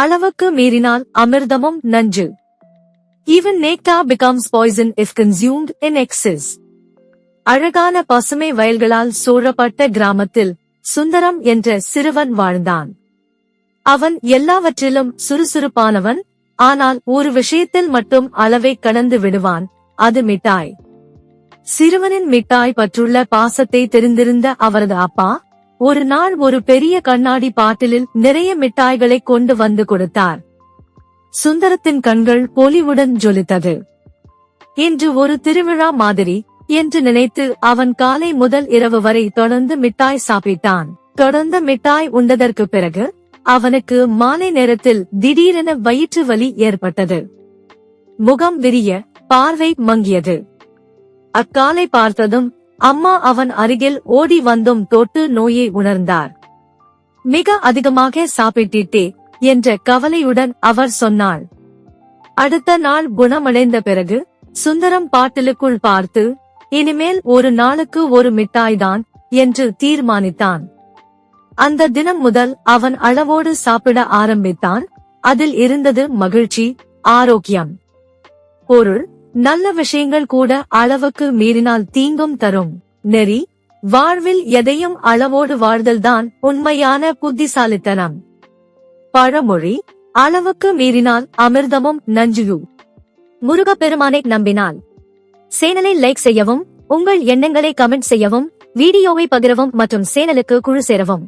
அளவுக்கு மீறினால் அமிர்தமும் நஞ்சு. Even nectar becomes poison if consumed in excess. அழகான பசுமை வயல்களால் சூழப்பட்ட கிராமத்தில் சுந்தரம் என்ற சிறுவன் வாழ்ந்தான். அவன் எல்லாவற்றிலும் சுறுசுறுப்பானவன், ஆனால் ஒரு விஷயத்தில் மட்டும் அளவை கடந்து விடுவான், அது மிட்டாய். சிறுவனின் மிட்டாய் பற்றுள்ள பாசத்தை தெரிந்திருந்த அவரது அப்பா ஒரு நாள் ஒரு பெரிய கண்ணாடி பாட்டிலில் நிறைய மிட்டாய்களை கொண்டு வந்து கொடுத்தார். சுந்தரத்தின் கண்கள் பொலிவுடன் ஜொலித்தது. இன்று ஒரு திருவிழா மாதிரி என்று நினைத்து அவன் காலை முதல் இரவு வரை தொடர்ந்து மிட்டாய் சாப்பிட்டான். தொடர்ந்து மிட்டாய் உண்டதற்கு பிறகு அவனுக்கு மாலை நேரத்தில் திடீரென வயிற்று வலி ஏற்பட்டது. முகம் விரிய, பார்வை மங்கியது. அக்காலை பார்த்ததும் அம்மா அவன் அருகில் ஓடி வந்தும் தொட்டு நோயை உணர்ந்தார். மிக அதிகமாக சாப்பிட்டிட்டே என்ற கவலையுடன் அவர் சொன்னாள். அடுத்த நாள் குணமடைந்த பிறகு சுந்தரம் பாட்டிலுக்குள் பார்த்து, இனிமேல் ஒரு நாளுக்கு ஒரு மிட்டாய்தான் என்று தீர்மானித்தான். அந்த தினம் முதல் அவன் அளவோடு சாப்பிட ஆரம்பித்தான். அதில் இருந்தது மகிழ்ச்சி, ஆரோக்கியம். பொருள், நல்ல விஷயங்கள் கூட அளவுக்கு மீறினால் தீங்கும் தரும். நெறி, வாழ்வில் எதையும் அளவோடு வாழ்தல்தான் உண்மையான புத்திசாலித்தனம். பழமொழி, அளவுக்கு மீறினால் அமிர்தமும் நஞ்சு. முருகப்பெருமானை நம்பினால். சேனலை லைக் செய்யவும், உங்கள் எண்ணங்களை கமெண்ட் செய்யவும், வீடியோவை பகிரவும் மற்றும் சேனலுக்கு குழு சேரவும்.